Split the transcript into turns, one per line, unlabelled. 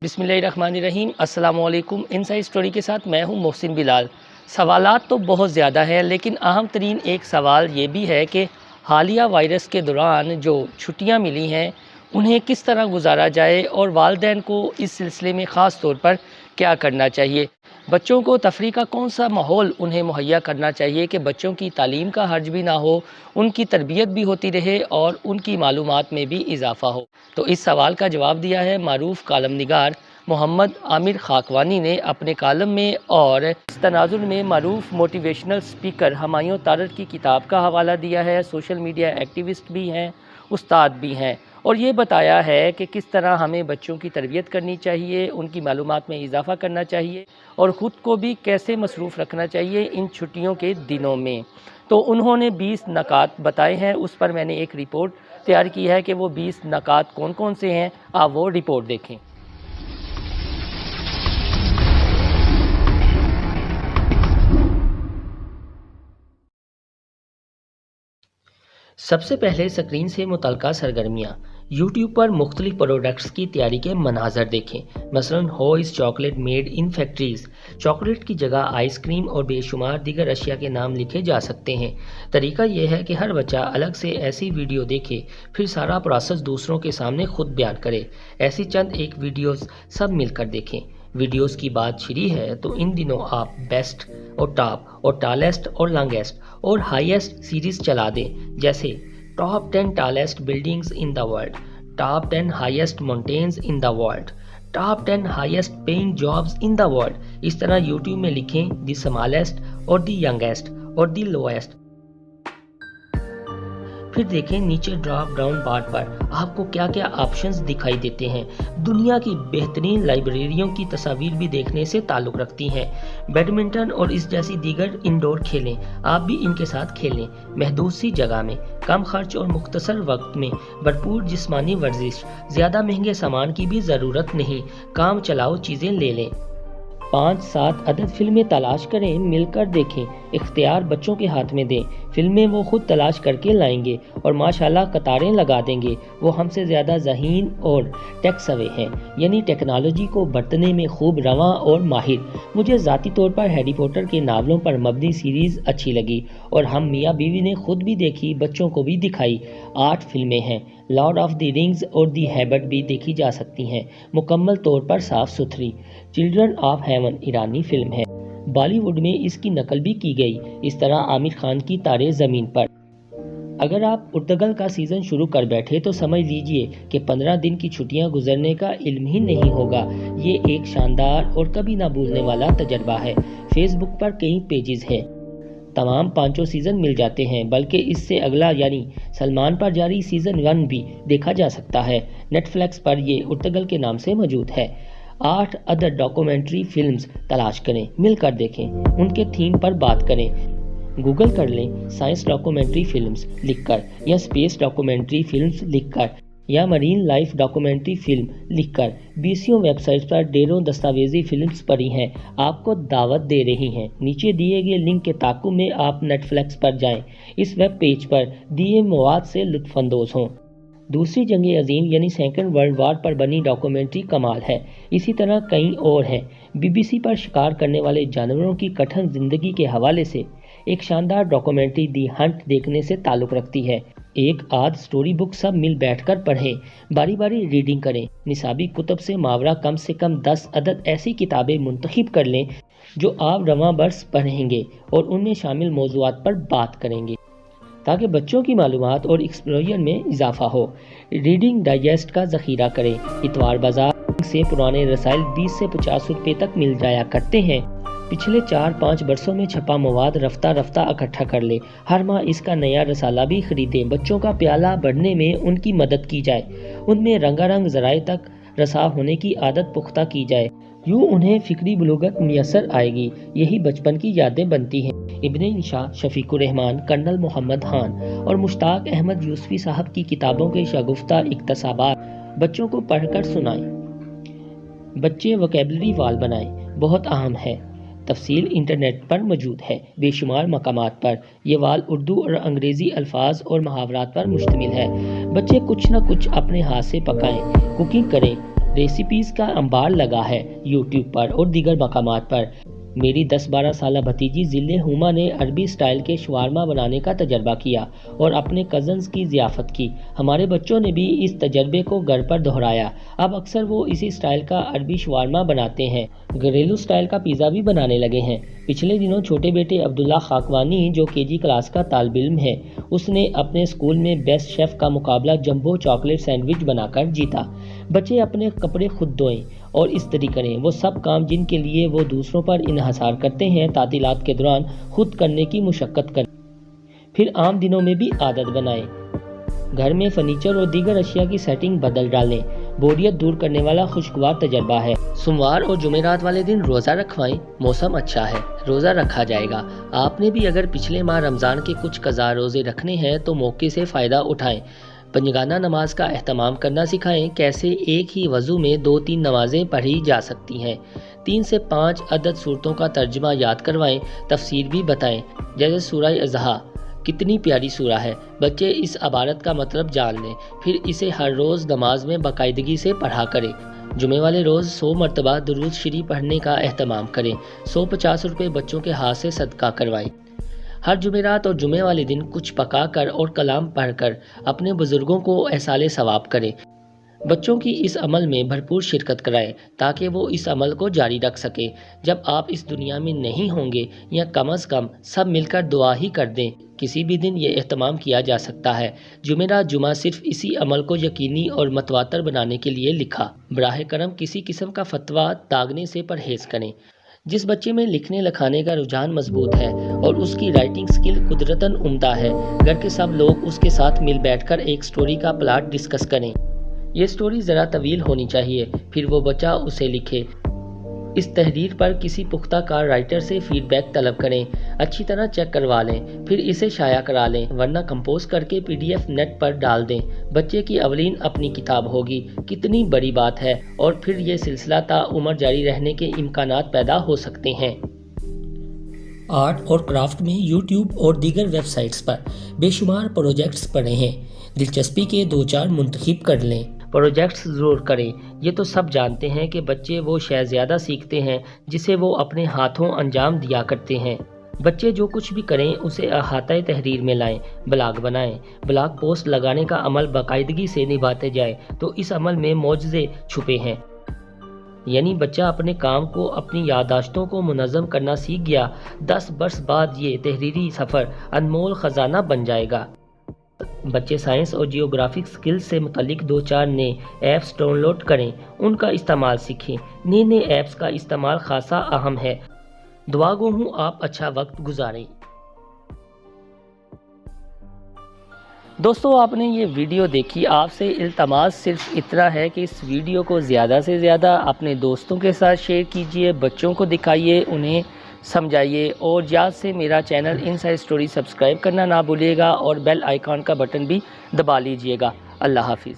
बिस्मिल्लाहिर्रहमानिर्रहीम। अस्सलाम वालेकुम। इनसाइड स्टोरी के साथ मैं हूं मोहसिन बिलाल। सवालात तो बहुत ज़्यादा हैं, लेकिन अहम तरीन एक सवाल ये भी है कि हालिया वायरस के दौरान जो छुट्टियां मिली हैं उन्हें किस तरह गुजारा जाए और वालिदैन को इस सिलसिले में ख़ास तौर पर क्या करना चाहिए। बच्चों को तफरीह का कौन सा माहौल उन्हें मुहैया करना चाहिए कि बच्चों की तालीम का हर्ज भी ना हो, उनकी तरबियत भी होती रहे और उनकी मालूमात में भी इजाफ़ा हो। तो इस सवाल का जवाब दिया है मारूफ कालम निगार मोहम्मद आमिर खाकवानी ने अपने कालम में, और इस तनाजुर में मारूफ मोटिवेशनल स्पीकर हमायूं तारड़ की किताब का हवाला दिया है। सोशल मीडिया एक्टिविस्ट भी हैं, उस्ताद भी हैं, और ये बताया है कि किस तरह हमें बच्चों की तरबियत करनी चाहिए, उनकी मालूमात में इजाफ़ा करना चाहिए और ख़ुद को भी कैसे मसरूफ़ रखना चाहिए इन छुट्टियों के दिनों में। तो उन्होंने 20 नकात बताए हैं, उस पर मैंने एक रिपोर्ट तैयार की है कि वो 20 नकात कौन कौन से हैं। आप वो रिपोर्ट देखें। सबसे पहले स्क्रीन से मुतल्लिका सरगर्मियाँ। यूट्यूब पर मुख्तलिफ प्रोडक्ट्स की तैयारी के मनाजर देखें। मसलन how is chocolate made in factories. Chocolate की जगह आइसक्रीम और बेशुमार दीगर अशिया के नाम लिखे जा सकते हैं। तरीका यह है कि हर बच्चा अलग से ऐसी वीडियो देखे, फिर सारा प्रोसेस दूसरों के सामने खुद बयान करे। ऐसी चंद एक वीडियोस सब मिलकर देखें। वीडियोस की बात छिड़ी है तो इन दिनों आप बेस्ट और टॉप और टॉलेस्ट और लॉन्गेस्ट और हाईएस्ट सीरीज़ चला दें, जैसे top 10 tallest buildings in the world, top 10 highest mountains in the world, top 10 highest paying jobs in the world. इस तरह यूट्यूब में लिखें द स्मॉलेस्ट और द यंगेस्ट और द लोएस्ट। फिर देखें नीचे ड्रॉप डाउन बार पर आपको क्या क्या ऑप्शंस दिखाई देते हैं। दुनिया की बेहतरीन लाइब्रेरियों की तस्वीर भी देखने से ताल्लुक़ रखती हैं। बैडमिंटन और इस जैसी दीगर इंडोर खेलें आप भी इनके साथ खेलें, महदूद सी जगह में, कम खर्च और मुख्तसर वक्त में भरपूर जिस्मानी वर्जिश। ज़्यादा महंगे सामान की भी ज़रूरत नहीं, काम चलाओ चीज़ें ले लें। 5-7 अदद फिल्में तलाश करें, मिलकर देखें। इख्तियार बच्चों के हाथ में दें, फिल्में वो खुद तलाश करके लाएंगे और माशाल्लाह कतारें लगा देंगे। वो हमसे ज़्यादा ज़हीन और टेक सवे हैं, यानी टेक्नोलॉजी को बरतने में खूब रवां और माहिर। मुझे ज़ाती तौर पर हैरी पॉटर के नावलों पर मबनी सीरीज़ अच्छी लगी और हम मियाँ बीवी ने खुद भी देखी, बच्चों को भी दिखाई। 8 फिल्में हैं। लॉर्ड ऑफ द रिंग्स और दी हैबिट भी देखी जा सकती हैं, मुकम्मल तौर पर साफ़ सुथरी। Children of haven Irani film है, बॉलीवुड में इसकी नकल भी की गई। इस तरह आमिर खान की तारे ज़मीन पर। अगर आप उर्तगल का सीज़न शुरू कर बैठे तो समझ लीजिए कि 15 दिन की छुट्टियां गुजरने का इल्म ही नहीं होगा। ये एक शानदार और कभी ना भूलने वाला तजर्बा है। फेसबुक पर कई पेजेस हैं, तमाम 5 सीज़न मिल जाते हैं, बल्कि इससे अगला यानी सलमान पर जारी सीज़न 1 भी देखा जा सकता है। नेटफ्लिक्स पर ये उर्तगल के नाम से मौजूद है। 8 अदर डॉक्यूमेंट्री फिल्म्स तलाश करें, मिलकर देखें, उनके थीम पर बात करें। गूगल कर लें साइंस डॉक्यूमेंट्री फिल्म्स लिखकर, या स्पेस डॉक्यूमेंट्री फिल्म्स लिखकर, या मरीन लाइफ डॉक्यूमेंट्री फिल्म लिखकर। 20 वेबसाइट्स पर ढेरों दस्तावेजी फिल्म्स पड़ी हैं, आपको दावत दे रही हैं। नीचे दिए गए लिंक के ताक़ुब में आप नेटफ्लिक्स पर जाएं, इस वेब पेज पर दिए मवाद से लुत्फ़अंदोज़ हों। दूसरी जंग अजीम यानी सेकेंड वर्ल्ड वार पर बनी डॉक्यूमेंट्री कमाल है। इसी तरह कई और हैं। BBC पर शिकार करने वाले जानवरों की कठिन जिंदगी के हवाले से एक शानदार डॉक्यूमेंट्री दी हंट देखने से ताल्लुक़ रखती है। एक आध स्टोरी बुक सब मिल बैठकर पढ़ें, बारी बारी रीडिंग करें। निसाबी कुतब से मावरा कम से कम 10 अदद ऐसी किताबें मुंतखब कर लें जो आप रवां बरस पढ़ेंगे और उनमें शामिल मौज़ूआत पर बात करेंगे, ताकि बच्चों की मालूमात और एक्सप्लोजर में इजाफा हो। रीडिंग डाइजेस्ट का ज़ख़ीरा करें। इतवार बाजार से पुराने रसाइल 20 से 50 रुपये तक मिल जाया करते हैं। पिछले 4-5 बरसों में छपा मवाद रफ्ता रफ्ता इकट्ठा कर ले। हर माह इसका नया रसाला भी खरीदें। बच्चों का प्याला बढ़ने में उनकी मदद की जाए, उनमें रंगारंग ज़राए तक रसा होने की आदत पुख्ता की जाए। यूँ उन्हें फ़िक्री बुलूगत मुयस्सर आएगी। यही बचपन की यादें बनती हैं। इब्ने इंशा, शफीकुर रहमान, कर्नल मोहम्मद खान और मुश्ताक अहमद यूसुफी साहब की किताबों के शगुफ्ता इक़्तिसाबात बच्चों को पढ़कर सुनाएं। बच्चे वोकैबुलरी वाल बनाएं, बहुत अहम है। तफसील इंटरनेट पर मौजूद है, बेशुमार मकामात पर। ये वाल उर्दू और अंग्रेज़ी अल्फाज और मुहावरात पर मुश्तमिल है। बच्चे कुछ न कुछ अपने हाथ से पकाएं, कुकिंग करें, रेसिपीज़ का अंबार लगा है यूट्यूब पर और दीगर मकामात पर। मेरी 10-12 साल भतीजी ज़िले हुमा ने अरबी स्टाइल के शवारमा बनाने का तजर्बा किया और अपने कज़न्स की ज़ियाफ़त की। हमारे बच्चों ने भी इस तजर्बे को घर पर दोहराया। अब अक्सर वो इसी स्टाइल का अरबी शवारमा बनाते हैं। घरेलू स्टाइल का पिज़्ज़ा भी बनाने लगे हैं। पिछले दिनों छोटे बेटे अब्दुल्ला खाकवानी, जो केजी क्लास का तालिब इल्म है, उसने अपने स्कूल में बेस्ट शेफ़ का मुकाबला जंबो चॉकलेट सैंडविच बनाकर जीता। बच्चे अपने कपड़े खुद धोएं और इस्त्री करें, वो सब काम जिनके लिए वो दूसरों पर इन्हिसार करते हैं, तातीलात के दौरान खुद करने की मुशक्क़त करें, फिर आम दिनों में भी आदत बनाएं। घर में फर्नीचर और दीगर अशिया की सेटिंग बदल डालें। बोरियत दूर करने वाला खुशगवार तजर्बा है। सोमवार और जुमेरात वाले दिन रोज़ा रखवाएं। मौसम अच्छा है, रोज़ा रखा जाएगा। आपने भी अगर पिछले माह रमज़ान के कुछ कज़ा रोज़े रखने हैं तो मौके से फ़ायदा उठाएं। पंजगाना नमाज का एहतमाम करना सिखाएं। कैसे एक ही वज़ू में 2-3 नमाजें पढ़ी जा सकती हैं। 3 से 5 अदद सूरतों का तर्जुमा याद करवाएं। तफसीर भी बताएं, जैसे सूरह अज़हा, कितनी प्यारी सूरा है। बच्चे इस इबारत का मतलब जान लें, फिर इसे हर रोज़ नमाज में बाकायदगी से पढ़ा करें। जुमे वाले रोज़ 100 मरतबा दुरूद शरीफ पढ़ने का एहतमाम करें। 150 रुपये बच्चों के हाथ से सदका करवाएं। हर जुमेरात और जुमे वाले दिन कुछ पका कर और कलाम पढ़कर अपने बुज़ुर्गों को एहसाले सवाब करें। बच्चों की इस अमल में भरपूर शिरकत कराएं ताकि वो इस अमल को जारी रख सकें। जब आप इस दुनिया में नहीं होंगे या कम अज़ कम सब मिलकर दुआ ही कर दें, किसी भी दिन ये एहतमाम किया जा सकता है। जुमेरात जुमा सिर्फ इसी अमल को यकीनी और मतवातर बनाने के लिए लिखा। बराह करम किसी किस्म का फतवा दागने से परहेज़ करें। जिस बच्चे में लिखने लिखाने का रुझान मजबूत है और उसकी राइटिंग स्किल कुदरतन उम्दा है, घर के सब लोग उसके साथ मिल बैठकर एक स्टोरी का प्लाट डिस्कस करें। ये स्टोरी ज़रा तवील होनी चाहिए, फिर वो बच्चा उसे लिखे। इस तहरीर पर किसी पुख्ता कार राइटर से फीडबैक तलब करें, अच्छी तरह चेक करवा लें, फिर इसे शाया करा लें, वरना कंपोज करके PDF नेट पर डाल दें। बच्चे की अवलीन अपनी किताब होगी, कितनी बड़ी बात है। और फिर ये सिलसिला ताउम्र जारी रहने के इम्कानात पैदा हो सकते हैं। आर्ट और क्राफ्ट में यूट्यूब और दीगर वेबसाइट्स पर बेशुमार प्रोजेक्ट्स पड़े हैं। दिलचस्पी के 2-4 मुंतखब कर लें। प्रोजेक्ट्स ज़रूर करें। ये तो सब जानते हैं कि बच्चे वो शय ज़्यादा सीखते हैं जिसे वो अपने हाथों अंजाम दिया करते हैं। बच्चे जो कुछ भी करें उसे अहाता तहरीर में लाएं। ब्लॉग बनाएं। ब्लॉग पोस्ट लगाने का अमल बाकायदगी से निभाते जाए तो इस अमल में मौजज़े छुपे हैं। यानी बच्चा अपने काम को, अपनी याददाश्तों को मुनज़्ज़म करना सीख गया। 10 बरस बाद ये तहरीरी सफ़र अनमोल ख़जाना बन जाएगा। बच्चे साइंस और जियोग्राफिक स्किल्स से मुतल्लिक 2-4 नए ऐप्स डाउनलोड करें, उनका इस्तेमाल सीखें। नए ऐप्स का इस्तेमाल खासा अहम है। दुआ गो हूँ आप अच्छा वक्त गुजारें। दोस्तों, आपने ये वीडियो देखी। आपसे इल्तमास सिर्फ इतना है कि इस वीडियो को ज़्यादा से ज़्यादा अपने दोस्तों के साथ शेयर कीजिए, बच्चों को दिखाइए, उन्हें समझाइए और याद से मेरा चैनल इनसाइड स्टोरी सब्सक्राइब करना ना भूलिएगा और बेल आइकॉन का बटन भी दबा लीजिएगा। अल्लाह हाफिज़।